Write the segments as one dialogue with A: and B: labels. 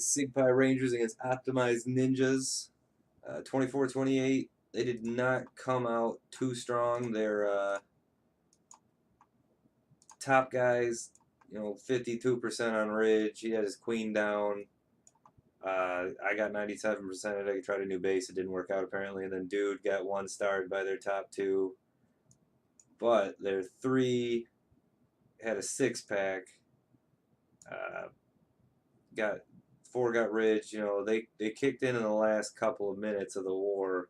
A: Sig Pi Rangers against OptimizedNinjas. 24-28. They did not come out too strong. Their top guys, 52% on Ridge. He had his queen down. I got 97%. I tried a new base. It didn't work out apparently. And then Dude got one starred by their top two. But their three had a six-pack. Got four got Ridge. They kicked in the last couple of minutes of the war.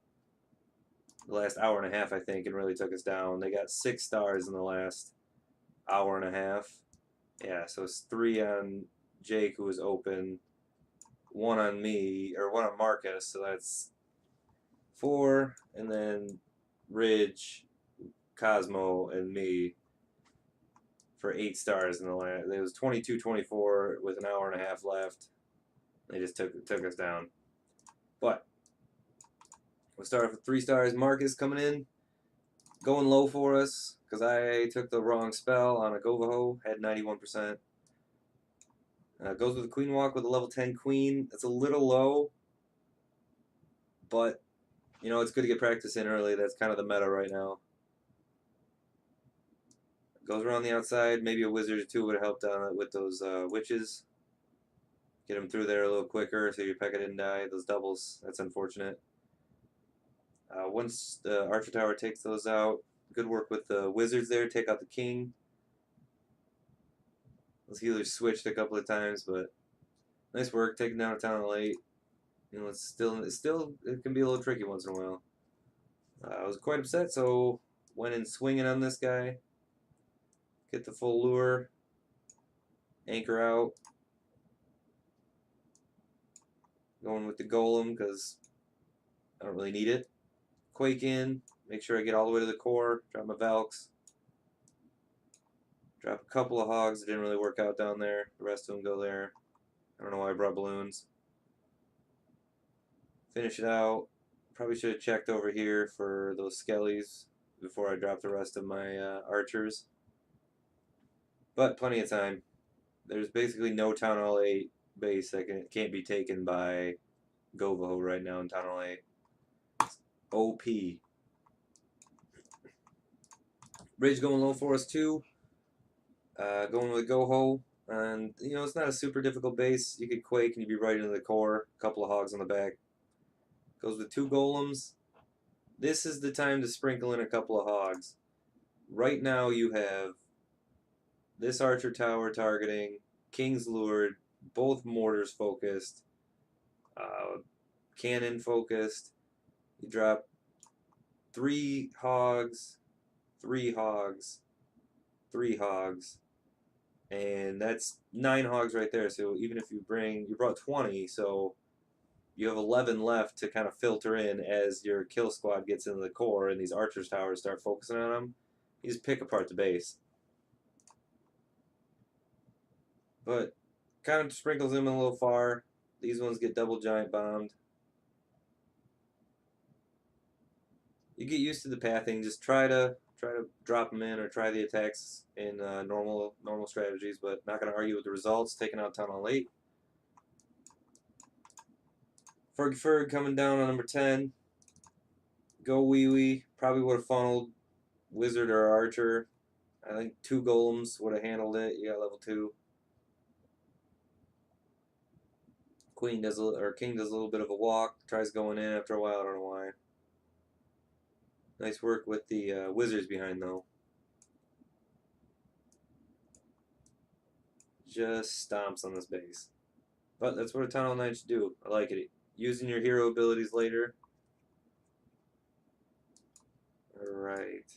A: The last hour and a half, I think, and really took us down. They got 6 stars in the last hour and a half. Yeah, so it's 3 on Jake, who was open, 1 on me, or 1 on Marcus, so that's 4, and then Ridge, Cosmo, and me for 8 stars in the last. It was 22-24 with an hour and a half left. They just took us down. But we'll start off with 3 stars. Marcus coming in, going low for us because I took the wrong spell on a Govaho, had 91%. Goes with a Queen Walk with a level 10 Queen. That's a little low, but it's good to get practice in early. That's kind of the meta right now. Goes around the outside. Maybe a wizard or two would have helped on it with those witches. Get them through there a little quicker so your P.E.K.K.A didn't die. Those doubles, that's unfortunate. Once the Archer Tower takes those out, good work with the wizards there. Take out the king. Those healers switched a couple of times, but nice work taking down a town late. It's still it can be a little tricky once in a while. I was quite upset, so went in swinging on this guy. Get the full lure. Anchor out. Going with the golem because I don't really need it. Quake in. Make sure I get all the way to the core. Drop my Valks. Drop a couple of hogs. It didn't really work out down there. The rest of them go there. I don't know why I brought balloons. Finish it out. Probably should have checked over here for those skellies before I dropped the rest of my archers. But plenty of time. There's basically no Town Hall 8 base that can't be taken by Govaho right now in Town Hall 8. It's OP. Ridge going low for us too. Going with Goho. And, it's not a super difficult base. You could Quake and you'd be right into the core. A couple of hogs on the back. Goes with 2 golems. This is the time to sprinkle in a couple of hogs. Right now you have this Archer Tower targeting, King's lured, both mortars focused, cannon focused. You drop 3 hogs, 3 hogs, 3 hogs, and that's 9 hogs right there. So even if you brought 20, so you have 11 left to kind of filter in as your kill squad gets into the core and these archers towers start focusing on them. You just pick apart the base. But kind of sprinkles them a little far. These ones get double giant bombed. You get used to the pathing. Just try to drop them in or try the attacks in normal strategies, but not going to argue with the results. Taking out Town Hall 8. Ferg coming down on number 10. Go Wee Wee. Probably would have funneled Wizard or Archer. I think 2 golems would have handled it. You got level 2. King does a little bit of a walk. Tries going in after a while. I don't know why. Nice work with the wizards behind though. Just stomps on this base. But that's what a Town Hall 9 should do. I like it. Using your hero abilities later. Alright.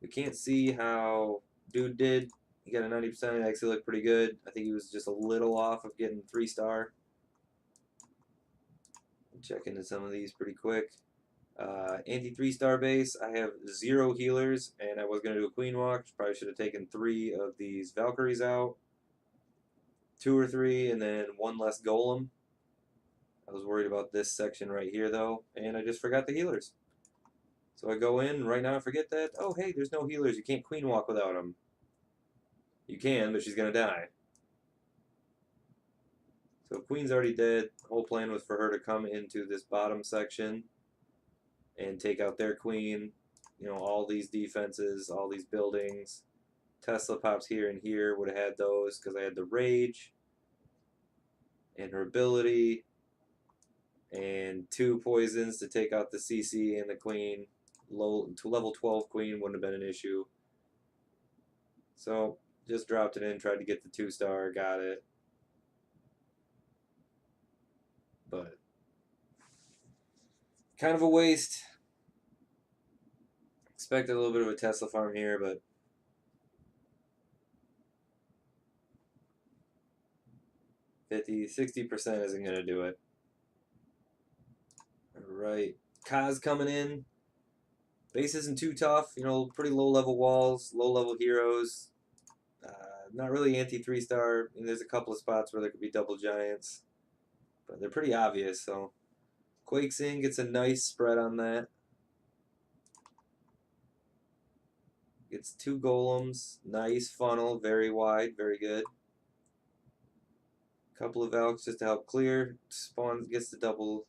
A: We can't see how Dude did. He got a 90%. It actually looked pretty good. I think he was just a little off of getting 3-star. Check into some of these pretty quick. Anti 3-star base. I have 0 healers, and I was going to do a Queen Walk. Probably should have taken 3 of these Valkyries out. 2 or 3, and then 1 less Golem. I was worried about this section right here, though, and I just forgot the healers. So I go in, right now I forget that. Oh, hey, there's no healers. You can't Queen Walk without them. You can, but she's going to die. So queen's already dead. The whole plan was for her to come into this bottom section and take out their queen. You know, all these defenses, all these buildings. Tesla pops here and here. Would have had those because I had the rage and her ability and 2 poisons to take out the CC and the queen. Low to level 12 queen wouldn't have been an issue. So just dropped it in, tried to get the 2-star, got it. But kind of a waste. Expected a little bit of a Tesla farm here, but 60% isn't going to do it. Alright, Kaz coming in. Base isn't too tough, you know, pretty low level walls, low level heroes. Not really anti 3-star. I mean, there's a couple of spots where there could be double giants, but they're pretty obvious. So Quakes in, gets a nice spread on that. Gets 2 golems, nice funnel, very wide, very good. Couple of Valks just to help clear. Spawns, gets the double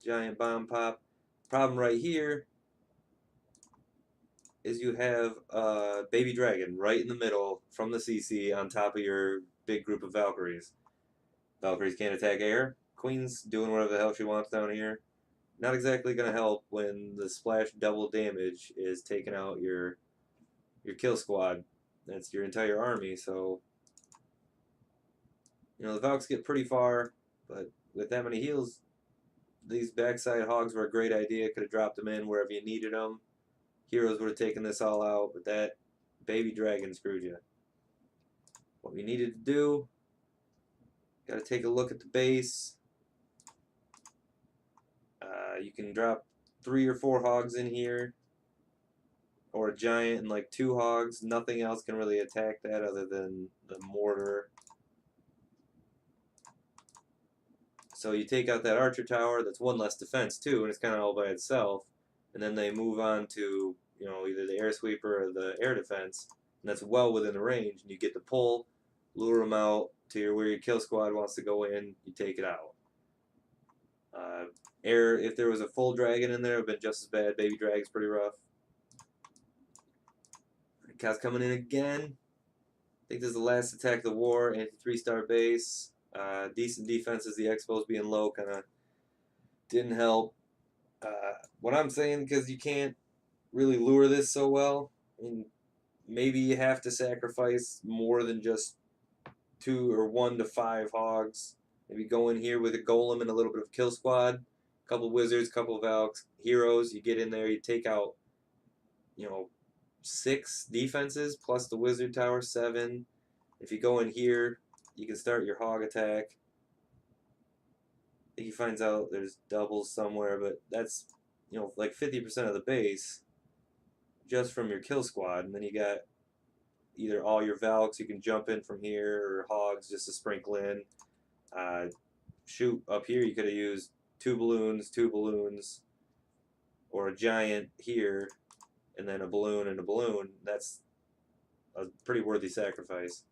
A: giant bomb pop. Problem right here is you have a baby dragon right in the middle from the CC on top of your big group of Valkyries. Valkyries can't attack air. Queen's doing whatever the hell she wants down here. Not exactly going to help when the splash double damage is taking out your kill squad. That's your entire army, so you know the Valks get pretty far, but with that many heals, these backside hogs were a great idea. Could have dropped them in wherever you needed them. Heroes would have taken this all out, but that baby dragon screwed you. What we needed to do, got to take a look at the base. You can drop 3 or 4 hogs in here, or a giant and like 2 hogs. Nothing else can really attack that other than the mortar. So you take out that archer tower, that's 1 less defense too, and it's kind of all by itself. And then they move on to, you know, either the air sweeper or the air defense, and that's well within the range. And you get the pull, lure them out to where your kill squad wants to go in. You take it out. Air, if there was a full dragon in there, it would have been just as bad. Baby dragon's pretty rough. Kaz coming in again. I think this is the last attack of the war. Anti 3-star base. Decent defenses. The expos being low kind of didn't help. What I'm saying, because you can't really lure this so well, I mean, maybe you have to sacrifice more than just 2 or 1 to 5 hogs. Maybe go in here with a golem and a little bit of kill squad, a couple wizards, a couple Valks, heroes. You get in there, you take out, you know, 6 defenses plus the wizard tower, 7. If you go in here, you can start your hog attack. I think he finds out there's doubles somewhere, but that's, you know, like 50% of the base just from your kill squad. And then you got either all your Valks, you can jump in from here, or hogs just to sprinkle in. Shoot, up here you could have used 2 balloons, or a giant here, and then a balloon and a balloon. That's a pretty worthy sacrifice.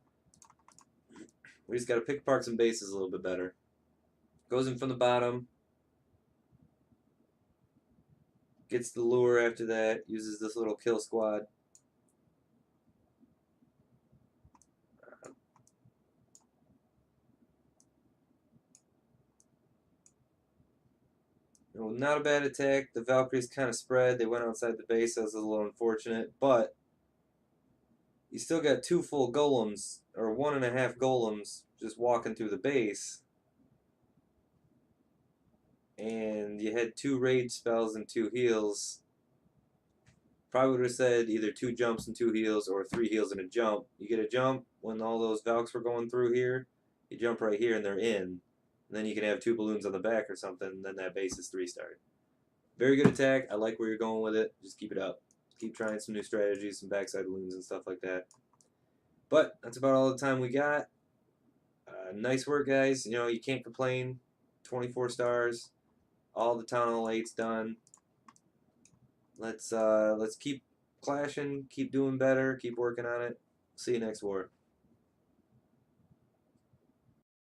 A: We just got to pick apart some bases a little bit better. Goes in from the bottom. Gets the lure after that. Uses this little kill squad. Not a bad attack. The Valkyries kind of spread. They went outside the base. That was a little unfortunate. But you still got 2 full golems, or 1.5 golems, just walking through the base. And you had 2 rage spells and 2 heals. Probably would have said either 2 jumps and 2 heals, or 3 heals and a jump. You get a jump when all those Valks were going through here. You jump right here and they're in. And then you can have 2 balloons on the back or something, and then that base is 3-starred. Very good attack. I like where you're going with it. Just keep it up. Keep trying some new strategies, some backside balloons and stuff like that. But that's about all the time we got. Nice work, guys. You know, you can't complain. 24 stars. All the Town Hall 8's done. Let's keep clashing, keep doing better, keep working on it. See you next war.